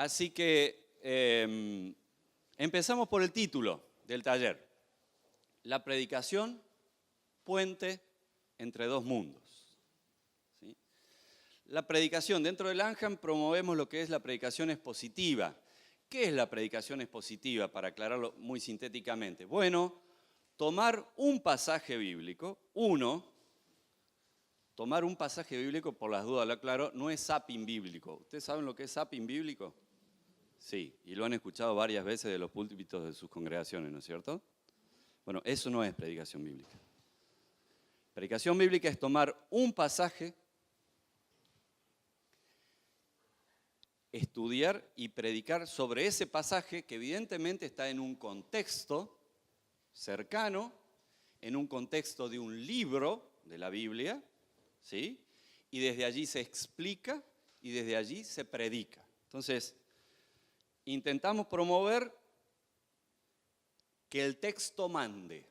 Así que empezamos por el título del taller. La predicación, puente entre dos mundos. ¿Sí? La predicación, dentro del ANJAM promovemos lo que es la predicación expositiva. ¿Qué es la predicación expositiva? Para aclararlo muy sintéticamente. Bueno, tomar un pasaje bíblico, tomar un pasaje bíblico, por las dudas lo aclaro, no es zapping bíblico. ¿Ustedes saben lo que es zapping bíblico? Sí, y lo han escuchado varias veces de los púlpitos de sus congregaciones, ¿no es cierto? Bueno, eso no es predicación bíblica. Predicación bíblica es tomar un pasaje, estudiar y predicar sobre ese pasaje que evidentemente está en un contexto cercano, en un contexto de un libro de la Biblia, ¿sí? Y desde allí se explica y desde allí se predica. Entonces, intentamos promover que el texto mande.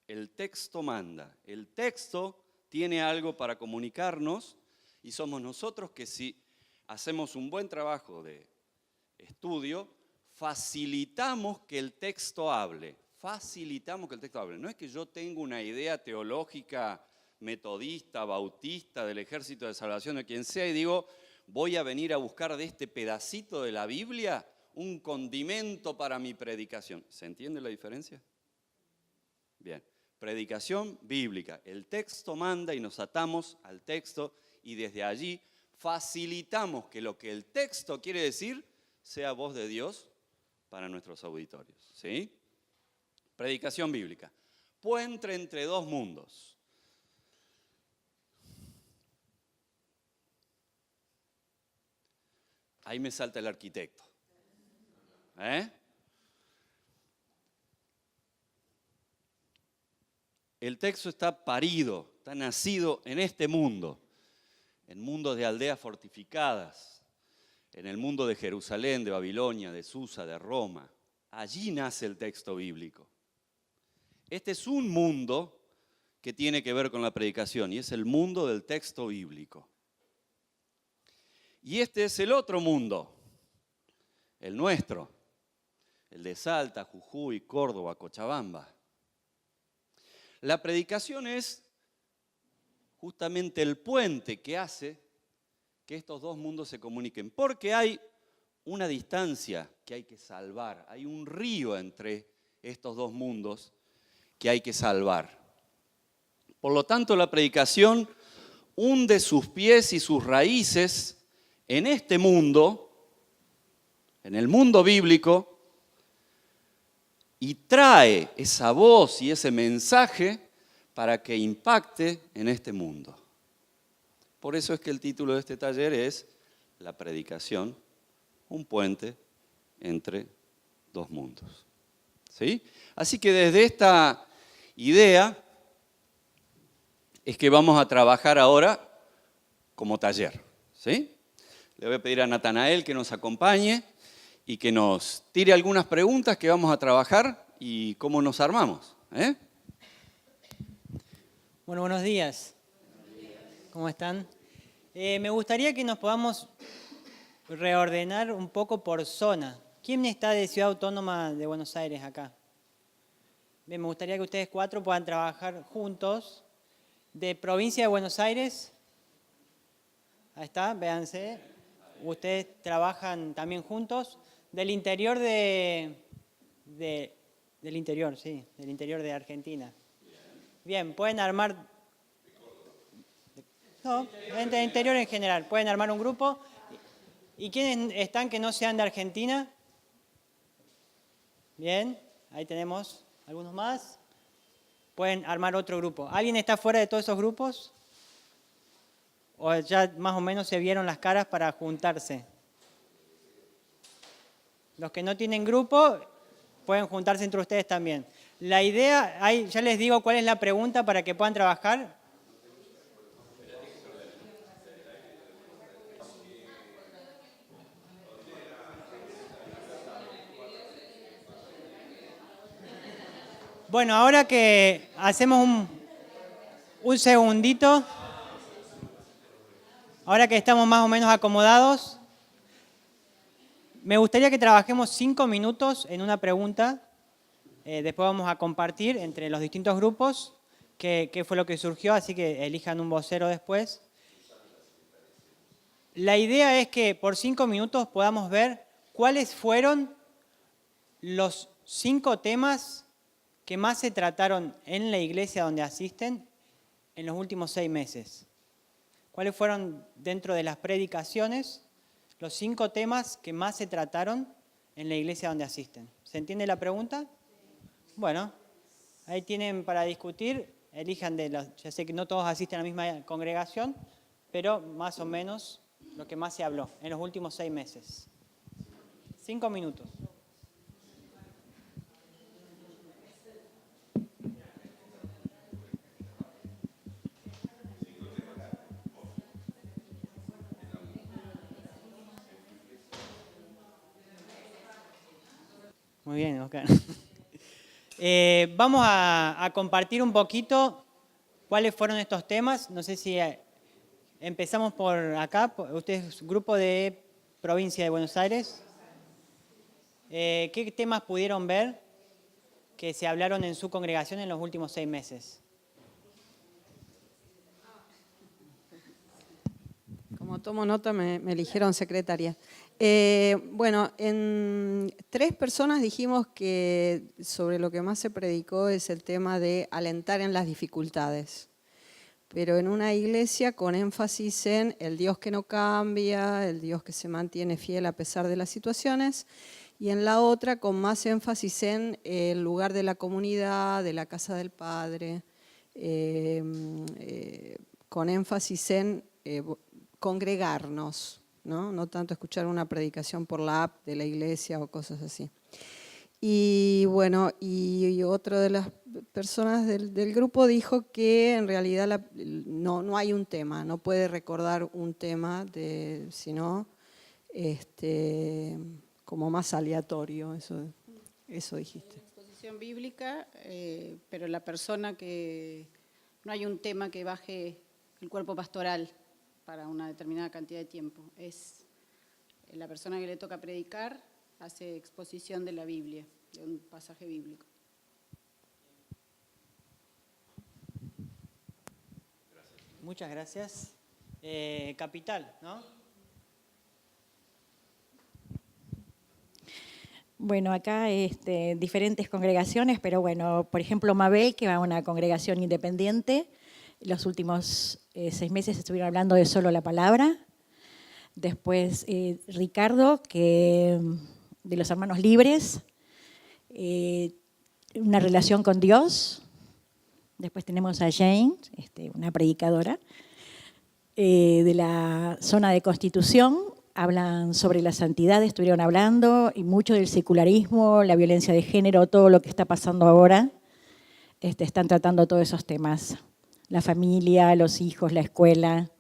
El texto manda. El texto tiene algo para comunicarnos y somos nosotros que si hacemos un buen trabajo de estudio, facilitamos que el texto hable. Facilitamos que el texto hable. No es que yo tenga una idea teológica metodista, bautista, del Ejército de Salvación, de quien sea, y digo, voy a venir a buscar de este pedacito de la Biblia un condimento para mi predicación. ¿Se entiende la diferencia? Bien. Predicación bíblica. El texto manda y nos atamos al texto y desde allí facilitamos que lo que el texto quiere decir sea voz de Dios para nuestros auditorios. ¿Sí? Predicación bíblica. Puente entre dos mundos. Ahí me salta el arquitecto. El texto está parido, está nacido en este mundo, en mundos de aldeas fortificadas, en el mundo de Jerusalén, de Babilonia, de Susa, de Roma. Allí nace el texto bíblico. Este es un mundo que tiene que ver con la predicación y es el mundo del texto bíblico. Y este es el otro mundo, el nuestro, el de Salta, Jujuy, Córdoba, Cochabamba. La predicación es justamente el puente que hace que estos dos mundos se comuniquen, porque hay una distancia que hay que salvar, hay un río entre estos dos mundos que hay que salvar. Por lo tanto, la predicación hunde sus pies y sus raíces en este mundo, en el mundo bíblico, y trae esa voz y ese mensaje para que impacte en este mundo. Por eso es que el título de este taller es La predicación, un puente entre dos mundos. ¿Sí? Así que desde esta idea es que vamos a trabajar ahora como taller. ¿Sí? Le voy a pedir a Natanael que nos acompañe y que nos tire algunas preguntas que vamos a trabajar y cómo nos armamos. Bueno, buenos días. ¿Cómo están? Me gustaría que nos podamos reordenar un poco por zona. ¿Quién está de Ciudad Autónoma de Buenos Aires acá? Bien, me gustaría que ustedes cuatro puedan trabajar juntos. De Provincia de Buenos Aires, ahí está, véanse. Ustedes trabajan también juntos. Del interior del interior de Argentina. Bien, pueden armar... No, del interior en general. Pueden armar un grupo. ¿Y quiénes están que no sean de Argentina? Bien, ahí tenemos algunos más. Pueden armar otro grupo. ¿Alguien está fuera de todos esos grupos? ¿O ya más o menos se vieron las caras para juntarse? Los que no tienen grupo pueden juntarse entre ustedes también. La idea, ya les digo cuál es la pregunta para que puedan trabajar. Bueno, ahora que hacemos un segundito, ahora que estamos más o menos acomodados, Me gustaría que trabajemos 5 minutos en una pregunta. Después vamos a compartir entre los distintos grupos qué fue lo que surgió, así que elijan un vocero después. La idea es que por 5 minutos podamos ver cuáles fueron los 5 temas que más se trataron en la iglesia donde asisten en los últimos 6 meses. ¿Cuáles fueron dentro de las predicaciones los 5 temas que más se trataron en la iglesia donde asisten? ¿Se entiende la pregunta? Bueno, ahí tienen para discutir, elijan de los, ya sé que no todos asisten a la misma congregación, pero más o menos lo que más se habló en los últimos 6 meses. 5 minutos. Muy bien, Oscar. Vamos a compartir un poquito cuáles fueron estos temas. No sé si empezamos por acá. Usted es grupo de provincia de Buenos Aires. ¿Qué temas pudieron ver que se hablaron en su congregación en los últimos 6 meses? Como tomo nota, me eligieron secretaria. Bueno, en 3 personas dijimos que sobre lo que más se predicó es el tema de alentar en las dificultades. Pero en una iglesia con énfasis en el Dios que no cambia, el Dios que se mantiene fiel a pesar de las situaciones, y en la otra con más énfasis en el lugar de la comunidad, de la casa del Padre, con énfasis en congregarnos, ¿no? No tanto escuchar una predicación por la app de la iglesia o cosas así. Y bueno, y otra de las personas del grupo dijo que en realidad no hay un tema, no puede recordar un tema, sino como más aleatorio, eso dijiste. Exposición bíblica, pero la persona que no hay un tema que baje el cuerpo pastoral para una determinada cantidad de tiempo. Es la persona que le toca predicar, hace exposición de la Biblia, de un pasaje bíblico. Muchas gracias. Capital, ¿no? Bueno, acá diferentes congregaciones, pero bueno, por ejemplo, Mabel, que va a una congregación independiente, los últimos 6 meses estuvieron hablando de solo la palabra. Después Ricardo, que de los Hermanos Libres, una relación con Dios. Después tenemos a Jane, una predicadora, de la zona de Constitución. Hablan sobre la santidad, estuvieron hablando, y mucho del secularismo, la violencia de género, todo lo que está pasando ahora. Están tratando todos esos temas. La familia, los hijos, la escuela.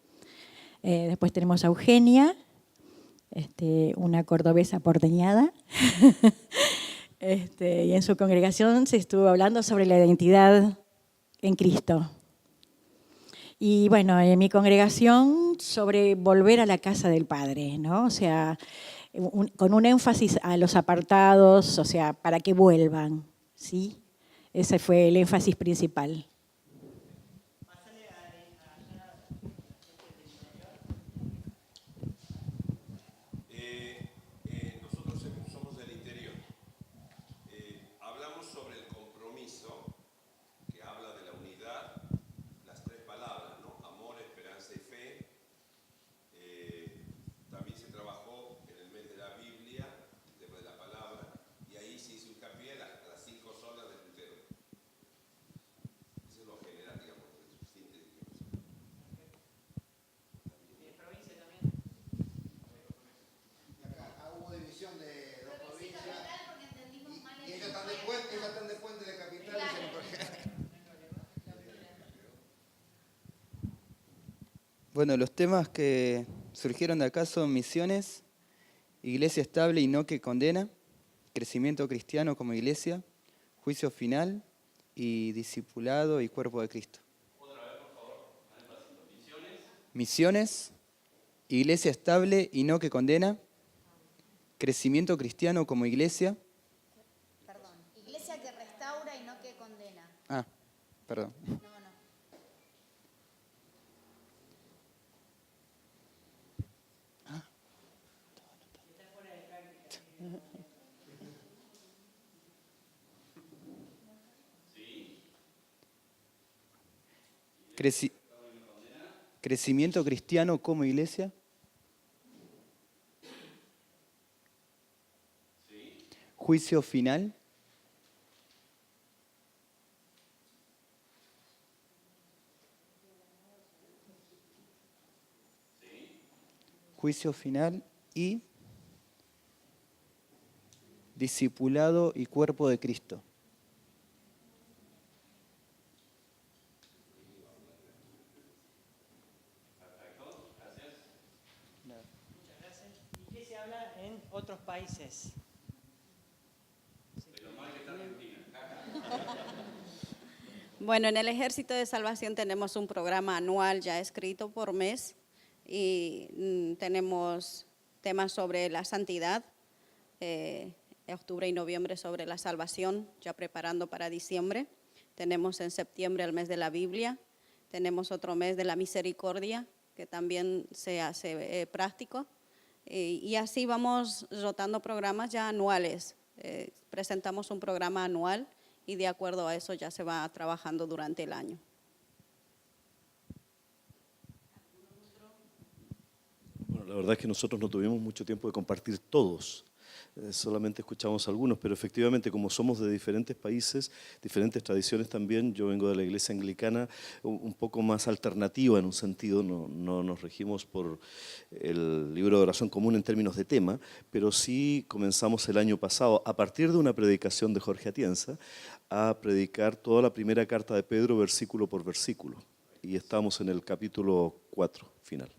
Después tenemos a Eugenia, una cordobesa porteñada. Y en su congregación se estuvo hablando sobre la identidad en Cristo. Y bueno, en mi congregación sobre volver a la casa del Padre, ¿no? O sea, con un énfasis a los apartados, o sea, para que vuelvan, ¿sí? Ese fue el énfasis principal. Nosotros somos del interior. Hablamos sobre el compromiso, que habla de la unidad, las 3 palabras, ¿no? Amor, esperanza y fe. También se trabajó en el mes de la Biblia, el tema de la palabra, y ahí se hizo hincapié a las 5 zonas de Lutero. Eso es lo general, digamos, síntesis. ¿En provincia también? Acá hubo división de 2 provincias y ellos están de puente de capital. Bueno, los temas que surgieron de acá son misiones, iglesia estable y no que condena, crecimiento cristiano como iglesia, juicio final y discipulado y cuerpo de Cristo. ¿Otra vez, por favor? Misiones, iglesia estable y no que condena, crecimiento cristiano como iglesia. Perdón, iglesia que restaura y no que condena. Ah, perdón. No, no. Crecimiento cristiano como iglesia. Juicio final. Juicio final y discipulado y cuerpo de Cristo. ¿Y qué se habla en otros países? Bueno, en el Ejército de Salvación tenemos un programa anual ya escrito por mes y tenemos temas sobre la santidad, octubre y noviembre sobre la salvación, ya preparando para diciembre. Tenemos en septiembre el mes de la Biblia, tenemos otro mes de la misericordia, que también se hace práctico. Y así vamos rotando programas ya anuales. Presentamos un programa anual y de acuerdo a eso ya se va trabajando durante el año. Bueno, la verdad es que nosotros no tuvimos mucho tiempo de compartir todos. Solamente escuchamos algunos, pero efectivamente como somos de diferentes países, diferentes tradiciones también, yo vengo de la iglesia anglicana un poco más alternativa en un sentido, no nos regimos por el libro de oración común en términos de tema, pero sí comenzamos el año pasado, a partir de una predicación de Jorge Atienza, a predicar toda la primera carta de Pedro versículo por versículo, y estamos en el capítulo 4 final.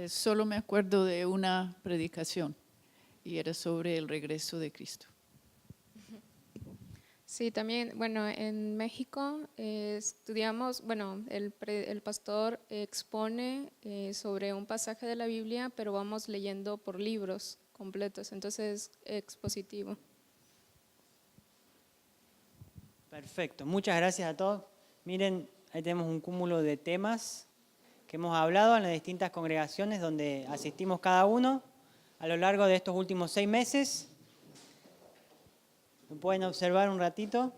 Solo me acuerdo de una predicación y era sobre el regreso de Cristo. Sí, también, bueno, en México estudiamos, bueno, el pastor expone sobre un pasaje de la Biblia, pero vamos leyendo por libros completos, entonces es expositivo. Perfecto, muchas gracias a todos. Miren, ahí tenemos un cúmulo de temas que hemos hablado en las distintas congregaciones donde asistimos cada uno a lo largo de estos últimos 6 meses. ¿Me pueden observar un ratito?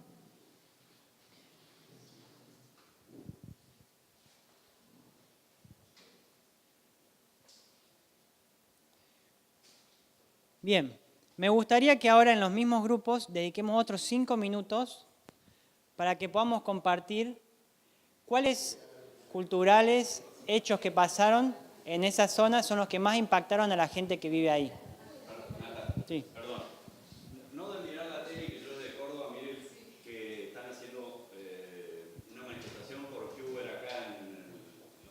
Bien, me gustaría que ahora en los mismos grupos dediquemos otros 5 minutos para que podamos compartir cuáles culturales, hechos que pasaron en esa zona son los que más impactaron a la gente que vive ahí. Sí. Perdón, no de mirar la tele, que yo de Córdoba, miren que están haciendo una manifestación por Uber acá en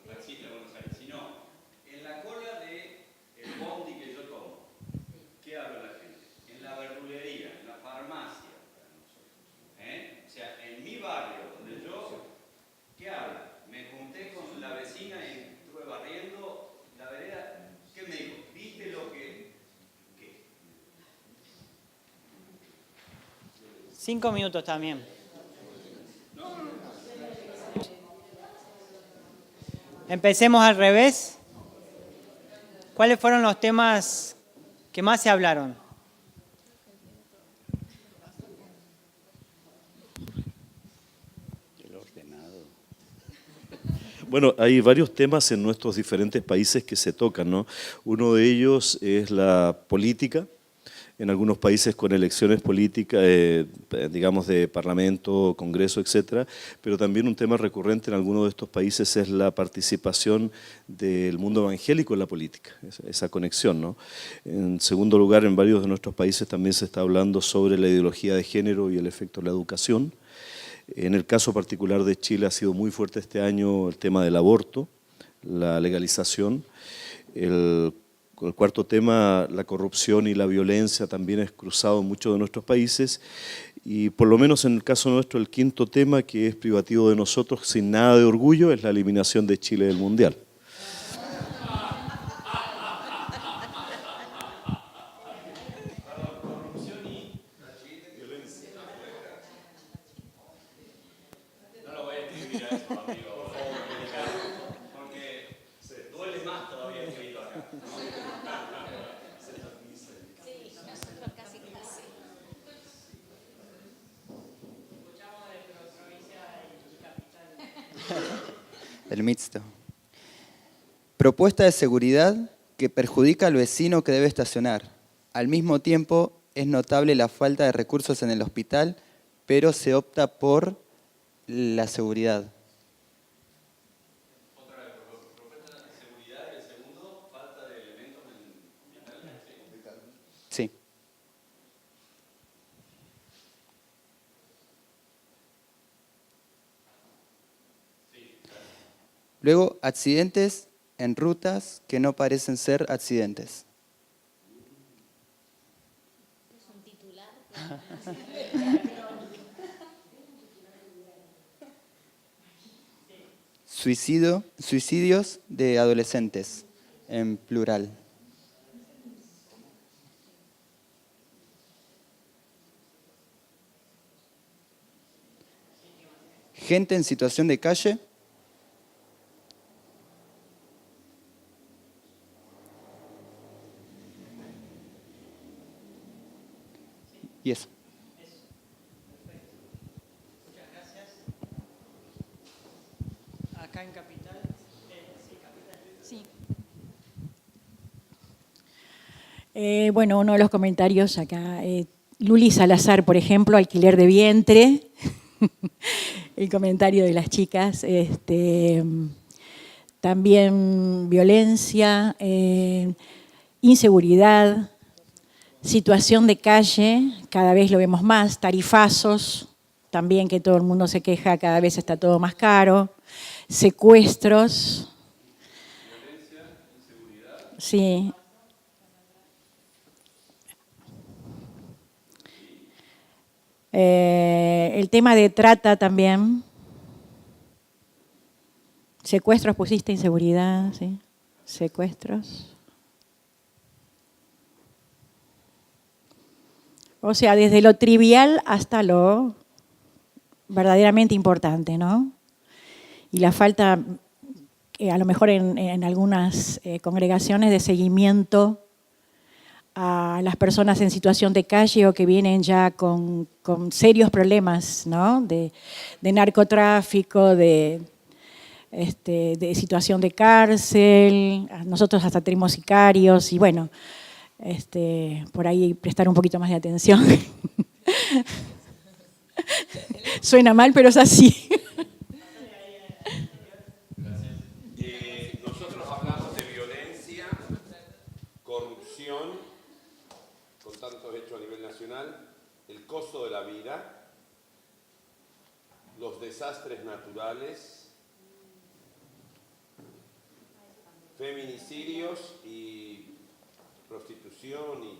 el taxista de Buenos Aires, sino en la cola del bondi que yo tomo. ¿Qué habla la gente? En la verdulería, en la farmacia, o sea, en mi barrio, donde yo, ¿qué habla? Me junté con la vecina y estuve barriendo la vereda. ¿Qué me dijo? ¿Viste lo que...? ¿Qué? 5 minutos también. Empecemos al revés. ¿Cuáles fueron los temas que más se hablaron? Bueno, hay varios temas en nuestros diferentes países que se tocan, ¿no? Uno de ellos es la política, en algunos países con elecciones políticas, digamos de parlamento, congreso, etcétera, pero también un tema recurrente en algunos de estos países es la participación del mundo evangélico en la política, esa conexión, ¿no? En segundo lugar, en varios de nuestros países también se está hablando sobre la ideología de género y el efecto de la educación. En el caso particular de Chile ha sido muy fuerte este año el tema del aborto, la legalización. El cuarto tema, la corrupción y la violencia, también es cruzado en muchos de nuestros países. Y por lo menos en el caso nuestro, el quinto tema, que es privativo de nosotros, sin nada de orgullo, es la eliminación de Chile del Mundial. el mixto. Propuesta de seguridad que perjudica al vecino que debe estacionar. Al mismo tiempo, es notable la falta de recursos en el hospital, pero se opta por la seguridad. Otra vez, propuesta de seguridad y el segundo, falta de elementos en el hospital. Sí. Luego, accidentes en rutas que no parecen ser accidentes. Es un titular. Suicidios de adolescentes, en plural. Gente en situación de calle. Y eso. Muchas gracias. Acá en Capital. Sí, Capital. Sí. Bueno, uno de los comentarios acá, Luli Salazar, por ejemplo, alquiler de vientre, el comentario de las chicas, también violencia, inseguridad, situación de calle, cada vez lo vemos más, tarifazos, también que todo el mundo se queja, cada vez está todo más caro, secuestros. Violencia, inseguridad. Sí. El tema de trata también. Secuestros, pusiste inseguridad, ¿sí? Secuestros. O sea, desde lo trivial hasta lo verdaderamente importante, ¿no? Y la falta, a lo mejor en algunas congregaciones, de seguimiento a las personas en situación de calle o que vienen ya con serios problemas, ¿no? De narcotráfico, de situación de cárcel. Nosotros hasta tenemos sicarios y bueno, por ahí prestar un poquito más de atención. Suena mal, pero es así. Nosotros hablamos de violencia, corrupción, con tantos hechos a nivel nacional, el costo de la vida, los desastres naturales, feminicidios y prostitución y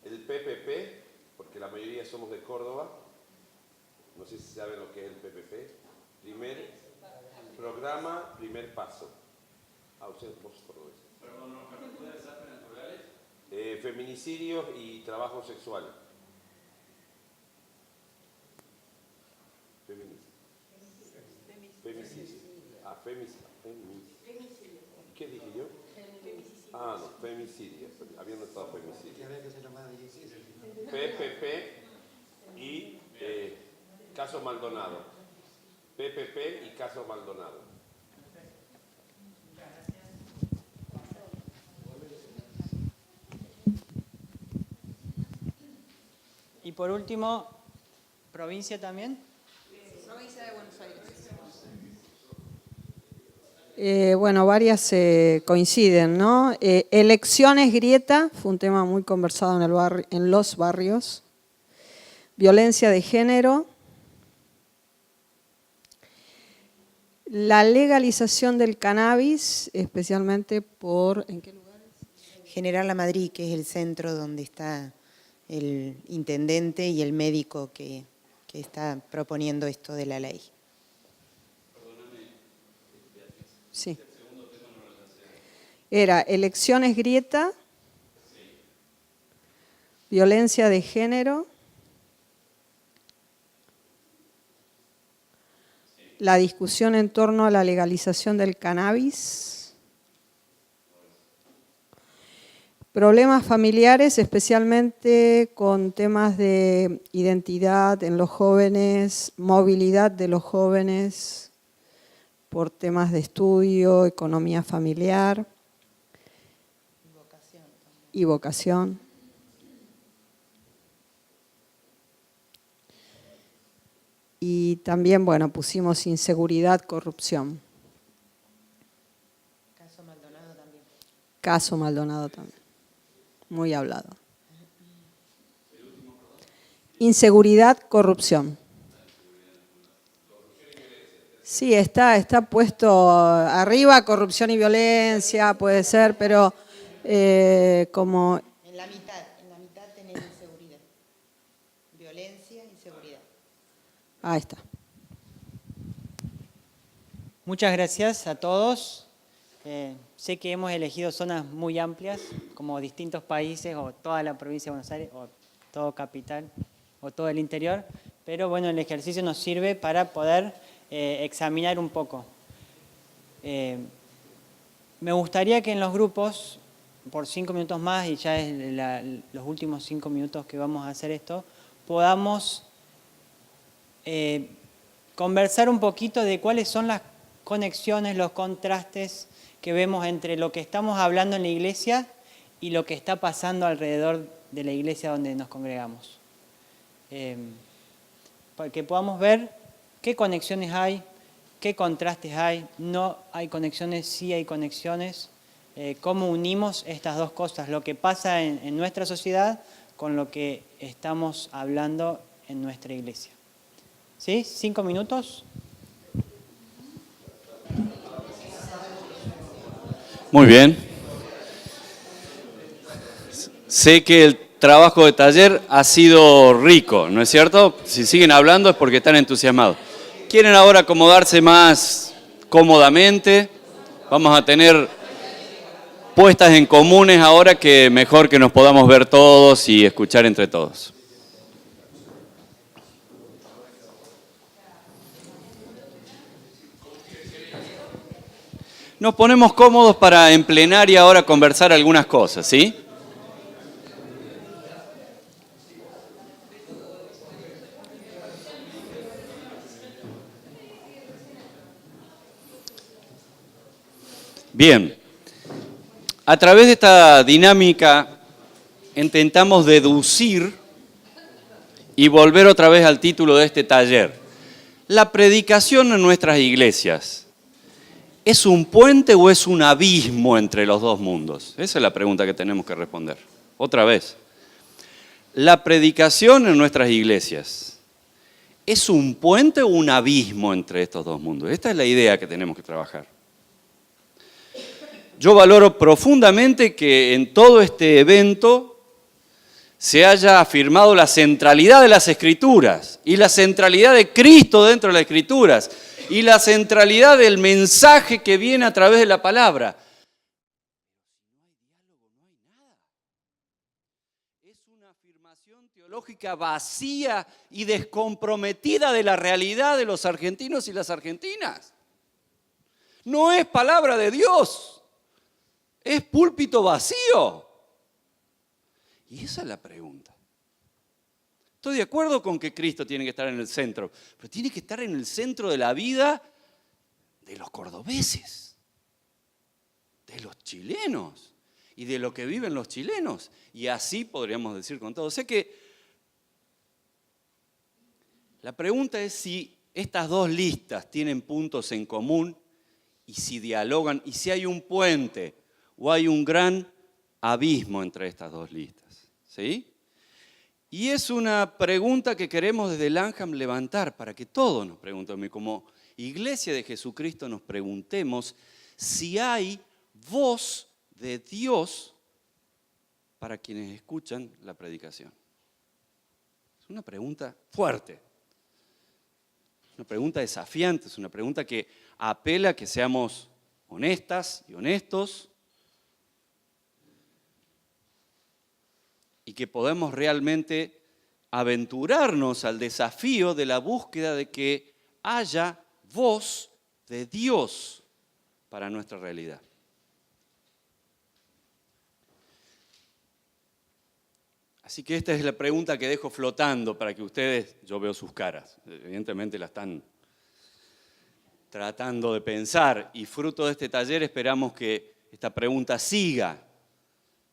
el PPP, porque la mayoría somos de Córdoba, no sé si saben lo que es el PPP, programa, primer paso. Ustedes vos cordobeses. Perdón, ¿no de desastres naturales? Feminicidios y trabajo sexual. Femicidio. ¿Qué dije yo? No, femicidio. Había notado femicidio. PPP y caso Maldonado. PPP y caso Maldonado. Y por último, provincia también. Provincia de Buenos Aires. Bueno, varias coinciden, ¿no? Elecciones grieta, fue un tema muy conversado en los barrios. Violencia de género. La legalización del cannabis, especialmente por... ¿En qué lugares? General La Madrid, que es el centro donde está el intendente y el médico que está proponiendo esto de la ley. Sí. Era elecciones grieta, violencia de género, la discusión en torno a la legalización del cannabis, problemas familiares, especialmente con temas de identidad en los jóvenes, movilidad de los jóvenes, por temas de estudio, economía familiar y vocación. Y también, bueno, pusimos inseguridad, corrupción. Caso Maldonado también. Caso Maldonado también. Muy hablado. Inseguridad, corrupción. Sí, está puesto arriba, corrupción y violencia, puede ser, pero como... En la mitad tenés inseguridad. Violencia y seguridad. Ahí está. Muchas gracias a todos. Sé que hemos elegido zonas muy amplias, como distintos países, o toda la provincia de Buenos Aires, o todo Capital, o todo el interior, pero bueno, el ejercicio nos sirve para poder examinar un poco. Me gustaría que en los grupos, por 5 minutos más, y ya es los últimos 5 minutos que vamos a hacer esto, podamos conversar un poquito de cuáles son las conexiones, los contrastes que vemos entre lo que estamos hablando en la iglesia y lo que está pasando alrededor de la iglesia donde nos congregamos. Para que podamos ver qué conexiones hay, qué contrastes hay, no hay conexiones, sí hay conexiones, cómo unimos estas dos cosas, lo que pasa en nuestra sociedad con lo que estamos hablando en nuestra iglesia. ¿Sí? 5 minutos. Muy bien. Sé que el trabajo de taller ha sido rico, ¿no es cierto? Si siguen hablando es porque están entusiasmados. ¿Quieren ahora acomodarse más cómodamente? Vamos a tener puestas en comunes ahora que mejor que nos podamos ver todos y escuchar entre todos. Nos ponemos cómodos para en plenaria ahora conversar algunas cosas, ¿sí? Bien, a través de esta dinámica intentamos deducir y volver otra vez al título de este taller. La predicación en nuestras iglesias, ¿es un puente o es un abismo entre los dos mundos? Esa es la pregunta que tenemos que responder. Otra vez. La predicación en nuestras iglesias, ¿es un puente o un abismo entre estos dos mundos? Esta es la idea que tenemos que trabajar. Yo valoro profundamente que en todo este evento se haya afirmado la centralidad de las Escrituras y la centralidad de Cristo dentro de las Escrituras y la centralidad del mensaje que viene a través de la palabra. Es una afirmación teológica vacía y descomprometida de la realidad de los argentinos y las argentinas. No es palabra de Dios. Es púlpito vacío. Y esa es la pregunta. Estoy de acuerdo con que Cristo tiene que estar en el centro, pero tiene que estar en el centro de la vida de los cordobeses, de los chilenos y de lo que viven los chilenos. Y así podríamos decir con todo. Sé que la pregunta es si estas dos listas tienen puntos en común y si dialogan y si hay un puente o hay un gran abismo entre estas dos listas, ¿sí? Y es una pregunta que queremos desde el ANJAM levantar para que todos nos preguntemos, como Iglesia de Jesucristo nos preguntemos si hay voz de Dios para quienes escuchan la predicación. Es una pregunta fuerte, una pregunta desafiante, es una pregunta que apela a que seamos honestas y honestos, y que podemos realmente aventurarnos al desafío de la búsqueda de que haya voz de Dios para nuestra realidad. Así que esta es la pregunta que dejo flotando para que ustedes, yo veo sus caras, evidentemente la están tratando de pensar, y fruto de este taller esperamos que esta pregunta siga,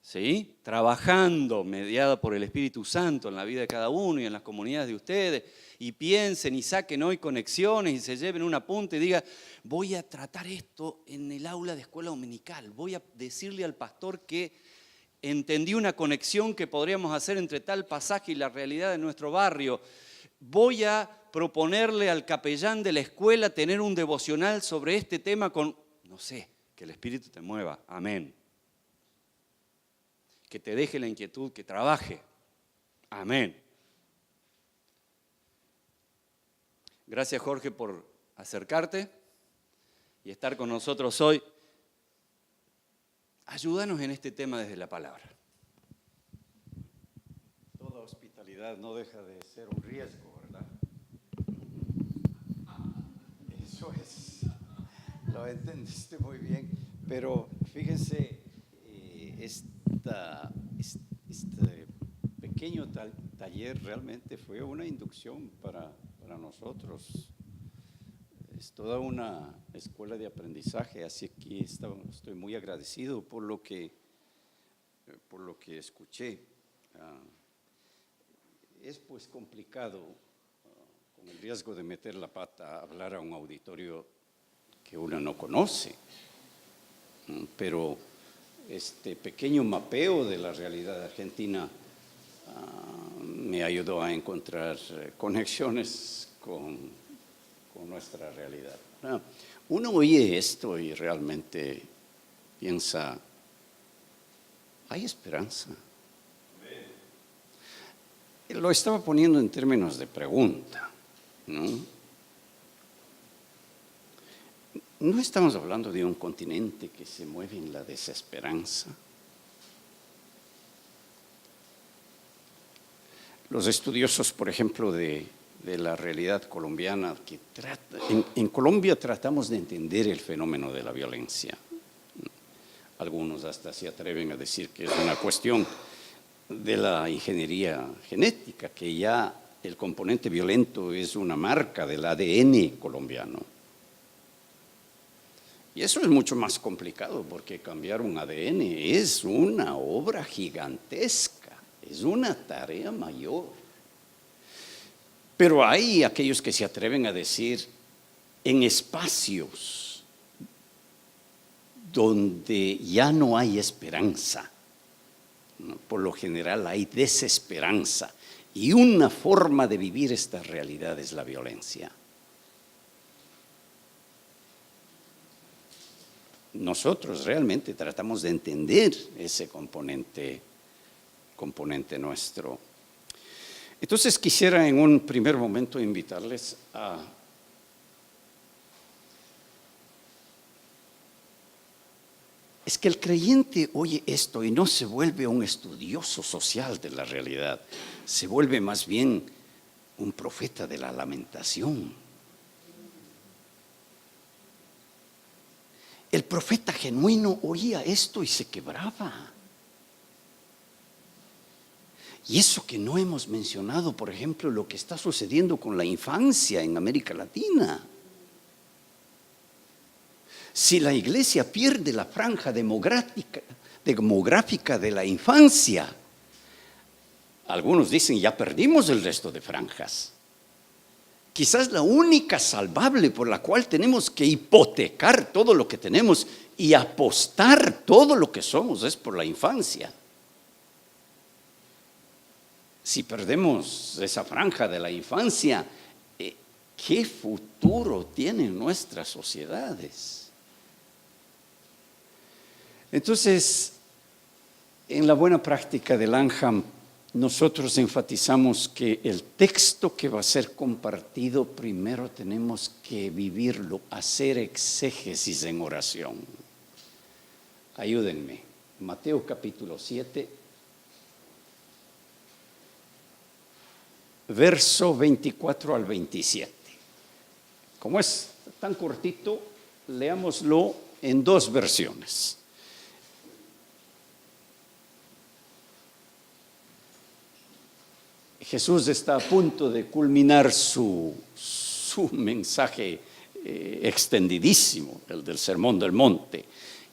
¿sí? Trabajando, mediada por el Espíritu Santo en la vida de cada uno y en las comunidades de ustedes, y piensen y saquen hoy conexiones y se lleven un apunte y digan, voy a tratar esto en el aula de escuela dominical, voy a decirle al pastor que entendí una conexión que podríamos hacer entre tal pasaje y la realidad de nuestro barrio, voy a proponerle al capellán de la escuela tener un devocional sobre este tema con, no sé, que el Espíritu te mueva, amén. Que te deje la inquietud, que trabaje, amén. Gracias, Jorge, por acercarte y estar con nosotros hoy. Ayúdanos en este tema desde la palabra. Toda hospitalidad no deja de ser un riesgo, ¿verdad? Eso es, lo entendiste muy bien, pero fíjense, este pequeño taller realmente fue una inducción para nosotros. Es toda una escuela de aprendizaje, así que estoy muy agradecido por lo que escuché. Es pues complicado, con el riesgo de meter la pata, hablar a un auditorio que uno no conoce, pero este pequeño mapeo de la realidad argentina me ayudó a encontrar conexiones con nuestra realidad. Uno oye esto y realmente piensa, hay esperanza. Lo estaba poniendo en términos de pregunta, ¿no? No estamos hablando de un continente que se mueve en la desesperanza. Los estudiosos, por ejemplo, de la realidad colombiana, que en Colombia tratamos de entender el fenómeno de la violencia. Algunos hasta se atreven a decir que es una cuestión de la ingeniería genética, que ya el componente violento es una marca del ADN colombiano. Y eso es mucho más complicado, porque cambiar un ADN es una obra gigantesca, es una tarea mayor. Pero hay aquellos que se atreven a decir, en espacios donde ya no hay esperanza, ¿no? Por lo general hay desesperanza, y una forma de vivir esta realidad es la violencia. Nosotros realmente tratamos de entender ese componente nuestro. Entonces quisiera en un primer momento invitarles a es que el creyente oye esto y no se vuelve un estudioso social de la realidad, se vuelve más bien un profeta de la lamentación. El profeta genuino oía esto y se quebraba. Y eso que no hemos mencionado, por ejemplo, lo que está sucediendo con la infancia en América Latina. Si la iglesia pierde la franja demográfica de la infancia, algunos dicen ya perdimos el resto de franjas. Quizás la única salvable por la cual tenemos que hipotecar todo lo que tenemos y apostar todo lo que somos es por la infancia. Si perdemos esa franja de la infancia, ¿qué futuro tienen nuestras sociedades? Entonces, en la buena práctica del Langham, nosotros enfatizamos que el texto que va a ser compartido, primero tenemos que vivirlo, hacer exégesis en oración. Ayúdenme. Mateo capítulo 7, verso 24 al 27. Como es tan cortito, leámoslo en dos versiones. Jesús está a punto de culminar su mensaje extendidísimo, el del Sermón del Monte.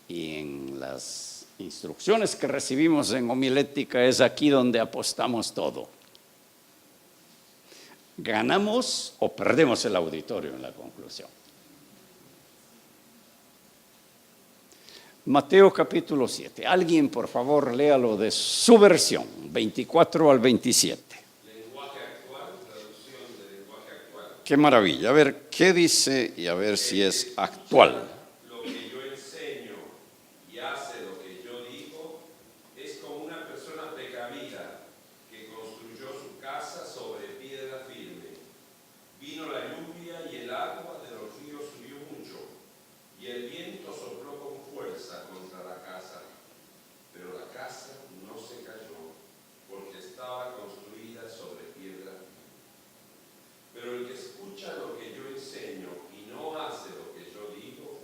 Y en las instrucciones que recibimos en homilética es aquí donde apostamos todo. ¿Ganamos o perdemos el auditorio en la conclusión? Mateo capítulo 7. Alguien, por favor, léalo de su versión, 24 al 27. Lenguaje actual, traducción de lenguaje actual. Qué maravilla. A ver, ¿qué dice? Y a ver si es actual. Lo que yo enseño y hace lo que yo digo es como una persona precavida que construyó su casa sobre piedra firme. Vino la lluvia y el agua de los ríos subió mucho, y el viento sopló con fuerza contra la casa. Pero la casa no se cayó, porque estaba construida sobre piedra firme. Pero el que escucha lo que yo enseño y no hace lo que yo digo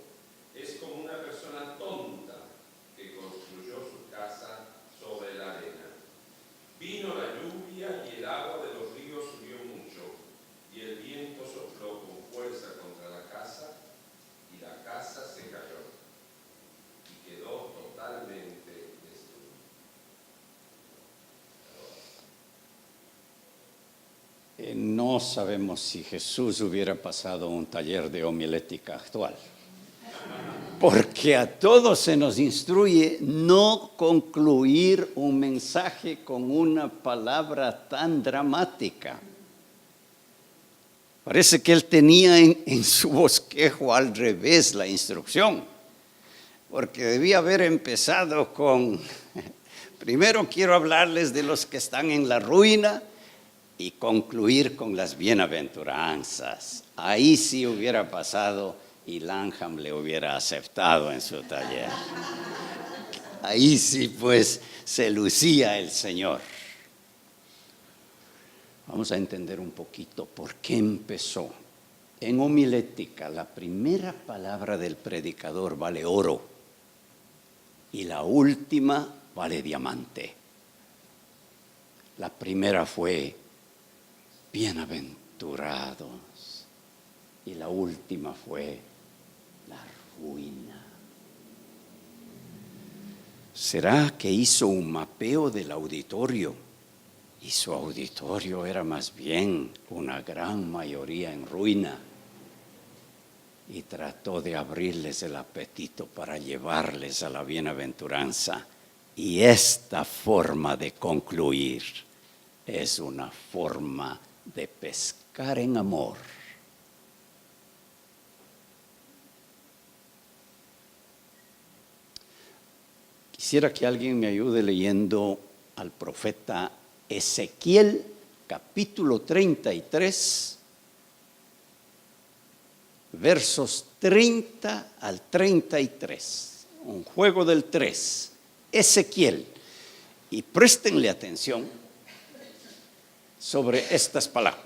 es como una persona tonta que construyó su casa sobre la arena. Vino la lluvia y el agua de los ríos subió mucho, y el viento sopló con fuerza contra la casa, y la casa se cayó y quedó totalmente destruida. No sabemos si Jesús hubiera pasado un taller de homilética actual, porque a todos se nos instruye no concluir un mensaje con una palabra tan dramática. Parece que él tenía en su bosquejo al revés la instrucción, porque debía haber empezado con, primero quiero hablarles de los que están en la ruina, y concluir con las bienaventuranzas. Ahí sí hubiera pasado y Lanham le hubiera aceptado en su taller. Ahí sí pues se lucía el Señor. Vamos a entender un poquito por qué empezó. En homilética, la primera palabra del predicador vale oro y la última vale diamante. La primera fue bienaventurados y la última fue la ruina. ¿Será que hizo un mapeo del auditorio? Y su auditorio era más bien una gran mayoría en ruina. Y trató de abrirles el apetito para llevarles a la bienaventuranza. Y esta forma de concluir es una forma de pescar en amor. Quisiera que alguien me ayude leyendo al profeta Ezequiel, capítulo 33, versos 30 al 33. Un juego del 3. Ezequiel. Y préstenle atención sobre estas palabras.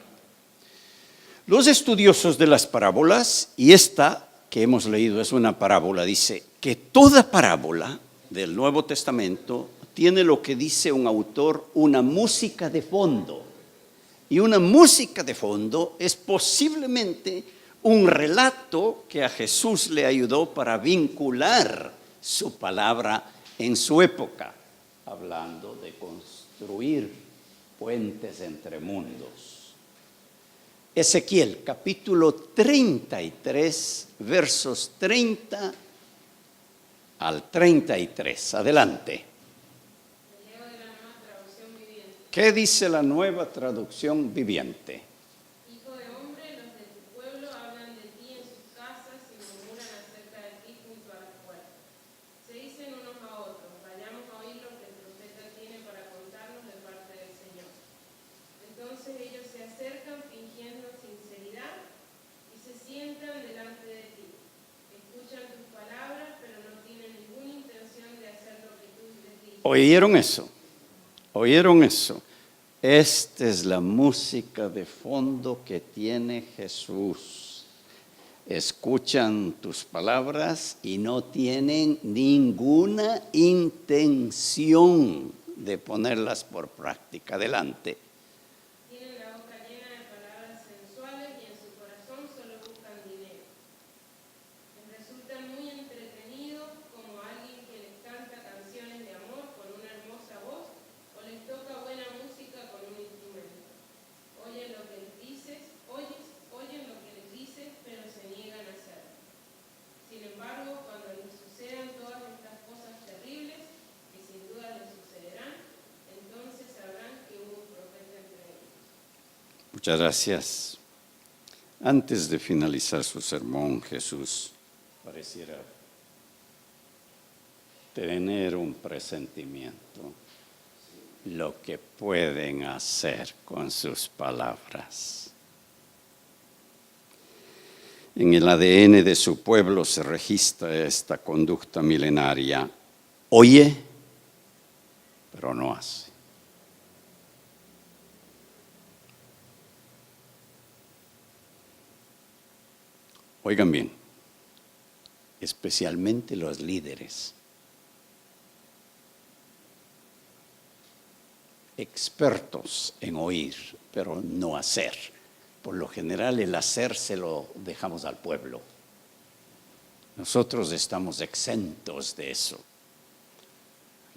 Los estudiosos de las parábolas, y esta que hemos leído es una parábola, dice que toda parábola del Nuevo Testamento tiene lo que dice un autor, una música de fondo. Y una música de fondo es posiblemente un relato que a Jesús le ayudó para vincular su palabra en su época, hablando de construir puentes entre mundos. Ezequiel, capítulo 33, versos 30 al 33. Adelante. ¿Qué dice la Nueva Traducción Viviente? Hijo de hombre, los de tu pueblo hablan de ti en sus casas y murmuran acerca de ti junto a las puertas. Se dicen unos a otros, vayamos a oír lo que el profeta tiene para contarnos de parte del Señor. Entonces ellos se acercan fingiendo sinceridad y se sientan delante de ti. Escuchan tus palabras, pero no tienen ninguna intención de hacer lo que tú les dices. ¿Oyeron eso? ¿Oyeron eso? Esta es la música de fondo que tiene Jesús. Escuchan tus palabras y no tienen ninguna intención de ponerlas por práctica. Adelante. Tienen la boca llena de palabras sensuales y en su corazón solo buscan dinero. Muchas gracias. Antes de finalizar su sermón, Jesús pareciera tener un presentimiento, lo que pueden hacer con sus palabras. En el ADN de su pueblo se registra esta conducta milenaria. Oye, pero no hace. Oigan bien, especialmente los líderes, expertos en oír, pero no hacer. Por lo general el hacer se lo dejamos al pueblo. Nosotros estamos exentos de eso.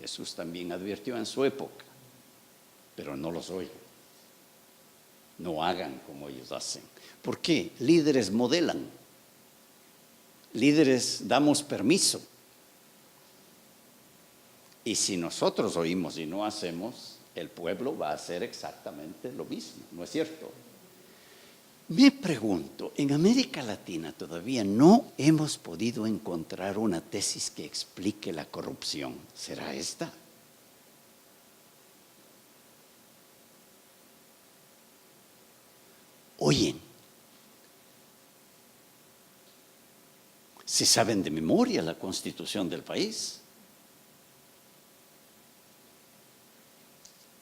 Jesús también advirtió en su época, pero no los oigan. No hagan como ellos hacen. ¿Por qué? Líderes modelan. Líderes damos permiso. Y si nosotros oímos y no hacemos, el pueblo va a hacer exactamente lo mismo, ¿no es cierto? Me pregunto, en América Latina todavía no hemos podido encontrar una tesis que explique la corrupción. ¿Será esta? Oyen. ¿Se saben de memoria la constitución del país?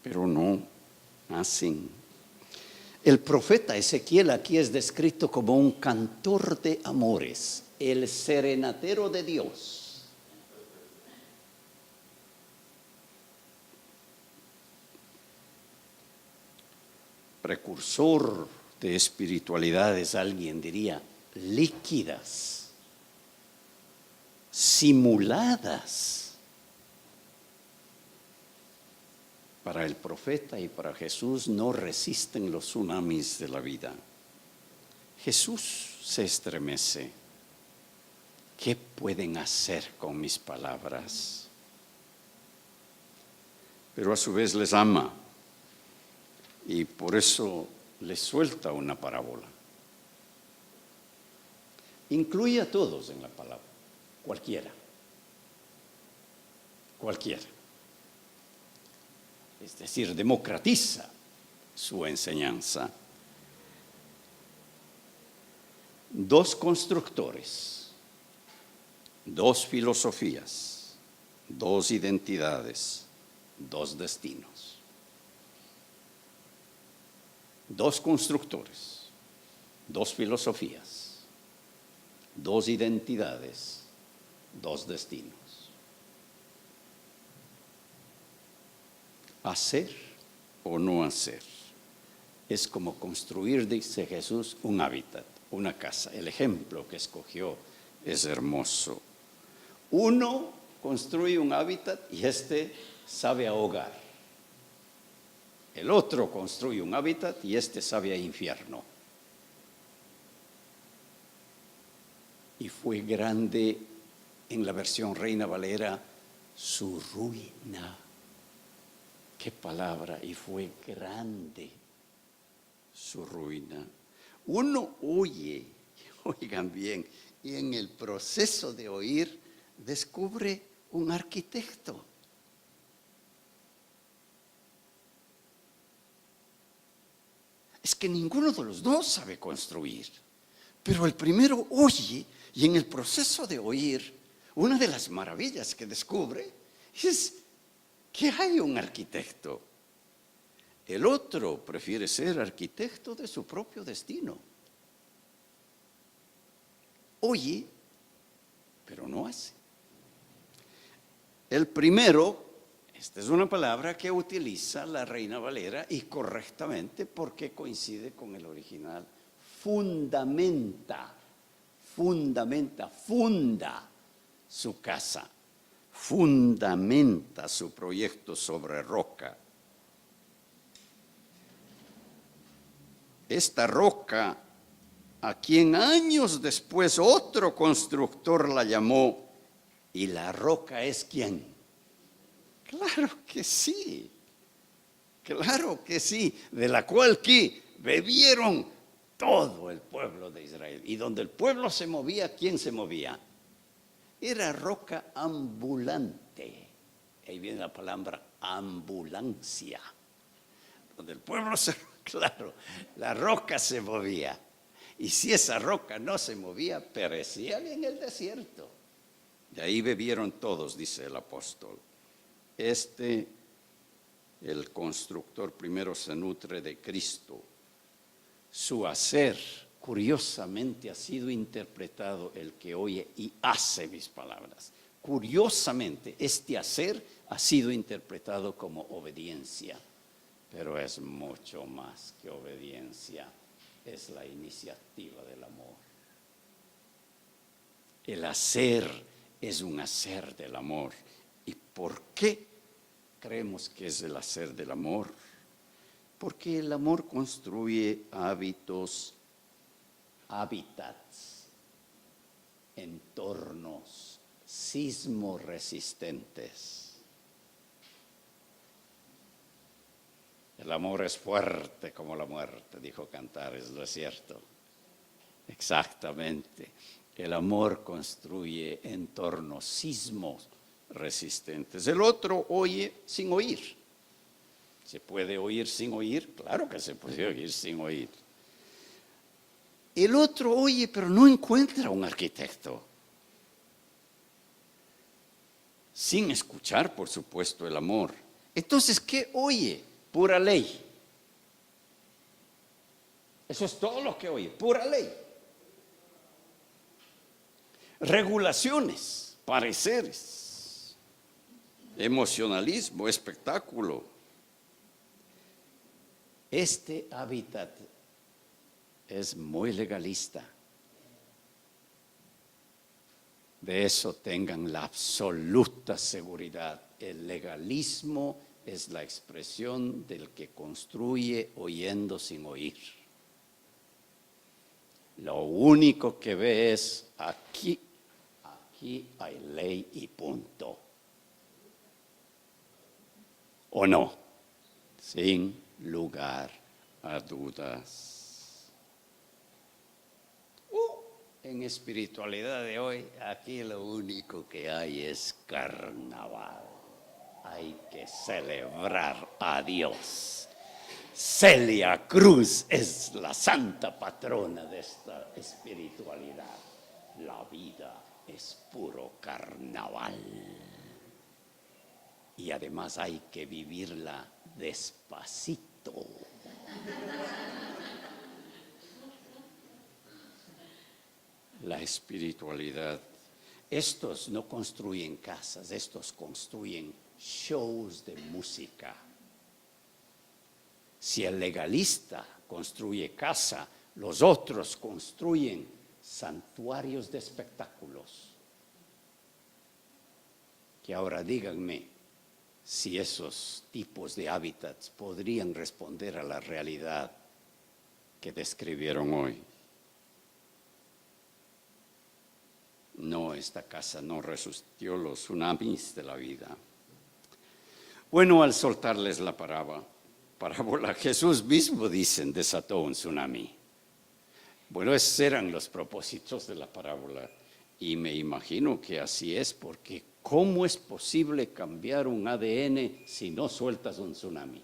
Pero no hacen. El profeta Ezequiel aquí es descrito como un cantor de amores, el serenatero de Dios. Precursor de espiritualidades, alguien diría, líquidas, simuladas. Para el profeta y para Jesús no resisten los tsunamis de la vida. Jesús se estremece. ¿Qué pueden hacer con mis palabras? Pero a su vez les ama y por eso les suelta una parábola. Incluye a todos en la palabra, cualquiera. Cualquiera. Es decir, democratiza su enseñanza. Dos constructores, dos filosofías, dos identidades, dos destinos. Dos constructores, dos filosofías, dos identidades, dos destinos. Hacer o no hacer es como construir, dice Jesús, un hábitat, una casa. El ejemplo que escogió es hermoso. Uno construye un hábitat y este sabe a hogar. El otro construye un hábitat y este sabe a infierno. Y fue grande, en la versión Reina Valera, su ruina. Qué palabra, y fue grande su ruina. Uno oye, oigan bien, y en el proceso de oír descubre un arquitecto. Es que ninguno de los dos sabe construir, pero el primero oye, y en el proceso de oír, una de las maravillas que descubre es que hay un arquitecto. El otro prefiere ser arquitecto de su propio destino. Oye, pero no hace. El primero, esta es una palabra que utiliza la Reina Valera y correctamente porque coincide con el original. Funda su casa. Fundamenta su proyecto sobre roca. Esta roca, a quien años después otro constructor la llamó, ¿y la roca es quién? Claro que sí, de la cual ¿qué? Bebieron todo el pueblo de Israel. Y donde el pueblo se movía, ¿quién se movía? Era roca ambulante. Ahí viene la palabra ambulancia. Donde el pueblo claro, la roca se movía. Y si esa roca no se movía, perecían en el desierto. De ahí bebieron todos, dice el apóstol. El constructor primero se nutre de Cristo. Su hacer, curiosamente, ha sido interpretado el que oye y hace mis palabras. Curiosamente, este hacer ha sido interpretado como obediencia, pero es mucho más que obediencia, es la iniciativa del amor. El hacer es un hacer del amor. ¿Y por qué creemos que es el hacer del amor? Porque el amor construye hábitats, entornos sismoresistentes. El amor es fuerte como la muerte, dijo Cantares, ¿no es cierto? Exactamente. El amor construye entornos sismos resistentes. El otro oye sin oír. ¿Se puede oír sin oír? Claro que se puede oír sin oír. El otro oye, pero no encuentra un arquitecto. Sin escuchar, por supuesto, el amor. Entonces, ¿qué oye? Pura ley. Eso es todo lo que oye, pura ley. Regulaciones, pareceres, emocionalismo, espectáculo. Este hábitat es muy legalista. De eso tengan la absoluta seguridad. El legalismo es la expresión del que construye oyendo sin oír. Lo único que ve es aquí hay ley y punto. ¿O no? Sin lugar a dudas. En espiritualidad de hoy, aquí lo único que hay es carnaval. Hay que celebrar a Dios. Celia Cruz es la santa patrona de esta espiritualidad. La vida es puro carnaval. Y además hay que vivirla despacito. La espiritualidad. Estos no construyen casas, estos construyen shows de música. Si el legalista construye casa, los otros construyen santuarios de espectáculos. Que ahora díganme si esos tipos de hábitats podrían responder a la realidad que describieron hoy. No, esta casa no resistió los tsunamis de la vida. Bueno, al soltarles la parábola, Jesús mismo, dicen, desató un tsunami. Bueno, esos eran los propósitos de la parábola. Y me imagino que así es, porque ¿cómo es posible cambiar un ADN si no sueltas un tsunami?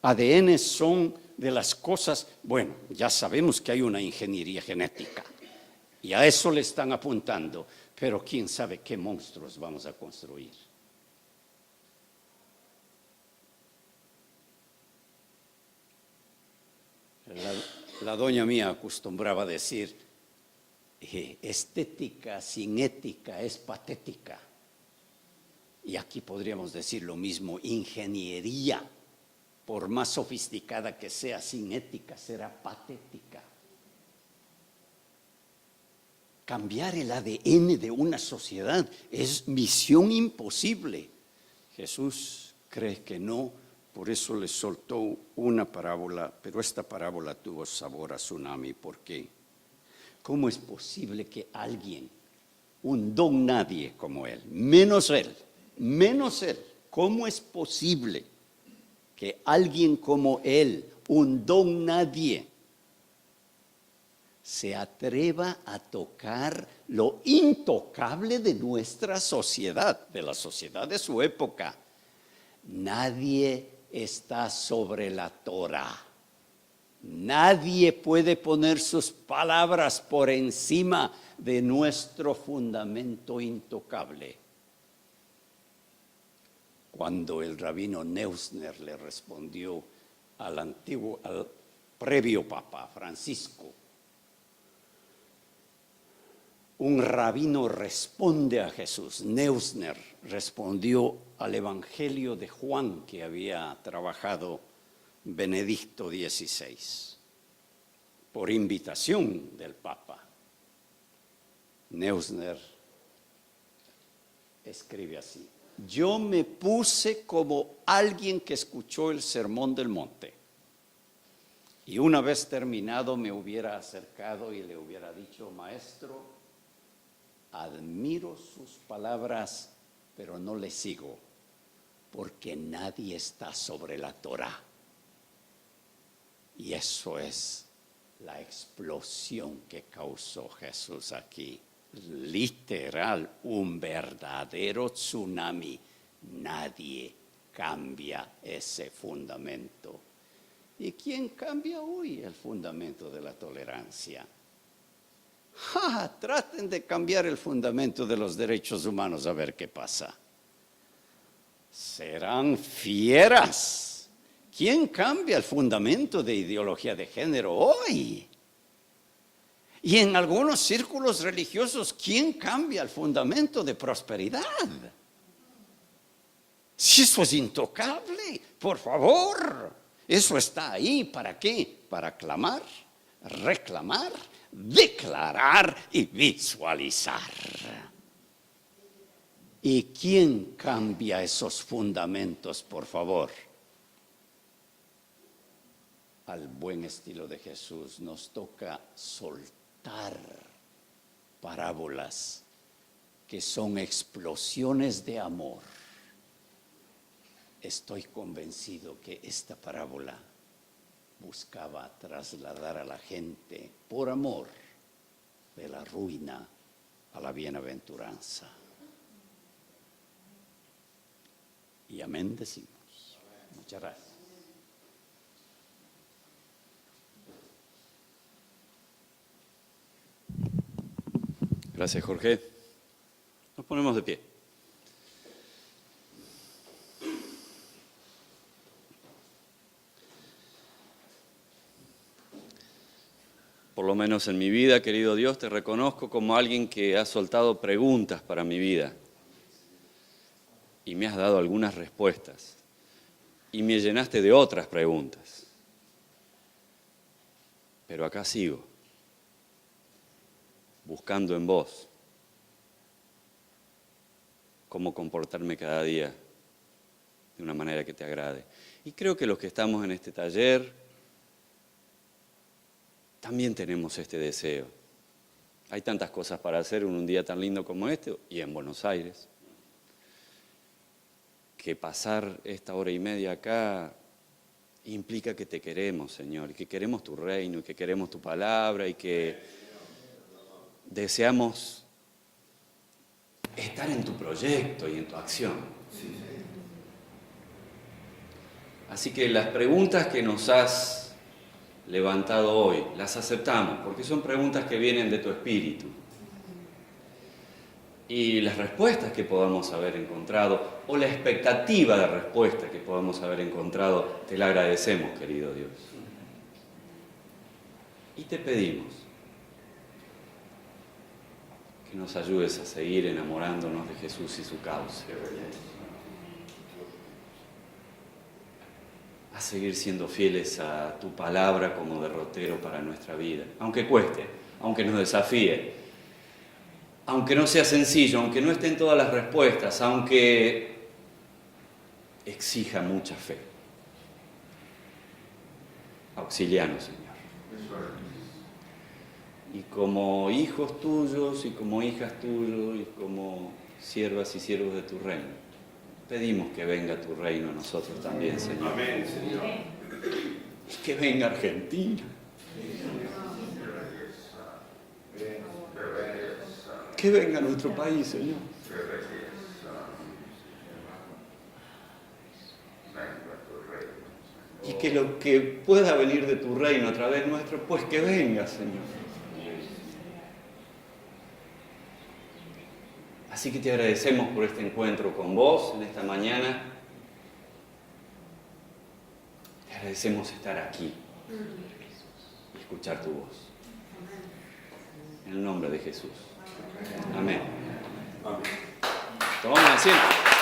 ADN son de las cosas, bueno, ya sabemos que hay una ingeniería genética. Y a eso le están apuntando, pero quién sabe qué monstruos vamos a construir. La doña mía acostumbraba a decir, estética sin ética es patética. Y aquí podríamos decir lo mismo, ingeniería, por más sofisticada que sea, sin ética será patética. Cambiar el ADN de una sociedad es misión imposible. Jesús cree que no, por eso le soltó una parábola, pero esta parábola tuvo sabor a tsunami. ¿Por qué? ¿Cómo es posible que alguien, un don nadie como él, menos él, ¿cómo es posible que alguien como él, un don nadie, se atreva a tocar lo intocable de nuestra sociedad, de la sociedad de su época. Nadie está sobre la Torá. Nadie puede poner sus palabras por encima de nuestro fundamento intocable. Cuando el rabino Neusner le respondió al previo Papa Francisco, un rabino responde a Jesús. Neusner respondió al Evangelio de Juan que había trabajado Benedicto XVI, por invitación del Papa. Neusner escribe así: yo me puse como alguien que escuchó el Sermón del Monte, y una vez terminado me hubiera acercado y le hubiera dicho: maestro, admiro sus palabras, pero no le sigo, porque nadie está sobre la Torá. Y eso es la explosión que causó Jesús aquí. Literal, un verdadero tsunami. Nadie cambia ese fundamento. ¿Y quién cambia hoy el fundamento de la tolerancia? Traten de cambiar el fundamento de los derechos humanos a ver qué pasa. Serán fieras. ¿Quién cambia el fundamento de ideología de género hoy? Y en algunos círculos religiosos, ¿quién cambia el fundamento de prosperidad? Si eso es intocable, por favor, eso está ahí. ¿Para qué? Para clamar, reclamar, declarar y visualizar. ¿Y quién cambia esos fundamentos, por favor? Al buen estilo de Jesús nos toca soltar parábolas que son explosiones de amor. Estoy convencido que esta parábola buscaba trasladar a la gente por amor de la ruina a la bienaventuranza. Y amén decimos. Muchas gracias. Gracias, Jorge. Nos ponemos de pie. Por lo menos en mi vida, querido Dios, te reconozco como alguien que ha soltado preguntas para mi vida. Y me has dado algunas respuestas. Y me llenaste de otras preguntas. Pero acá sigo, buscando en vos cómo comportarme cada día de una manera que te agrade. Y creo que los que estamos en este taller también tenemos este deseo. Hay tantas cosas para hacer en un día tan lindo como este y en Buenos Aires, que pasar esta hora y media acá implica que te queremos, Señor, y que queremos tu reino, y que queremos tu palabra, y que deseamos estar en tu proyecto y en tu acción. Así que las preguntas que nos has levantado hoy, las aceptamos, porque son preguntas que vienen de tu espíritu. Y las respuestas que podamos haber encontrado, o la expectativa de respuesta que podamos haber encontrado, te la agradecemos, querido Dios. Y te pedimos que nos ayudes a seguir enamorándonos de Jesús y su causa. A seguir siendo fieles a tu palabra como derrotero para nuestra vida. Aunque cueste, aunque nos desafíe, aunque no sea sencillo, aunque no estén todas las respuestas, aunque exija mucha fe. Auxilianos, Señor. Y como hijos tuyos y como hijas tuyos y como siervas y siervos de tu reino, pedimos que venga tu reino a nosotros también, Señor. Amén, Señor. Y que venga Argentina. Que venga a nuestro país, Señor. Y que lo que pueda venir de tu reino a través nuestro, pues que venga, Señor. Así que te agradecemos por este encuentro con vos en esta mañana. Te agradecemos estar aquí y escuchar tu voz. En el nombre de Jesús. Amén. Tomamos asiento.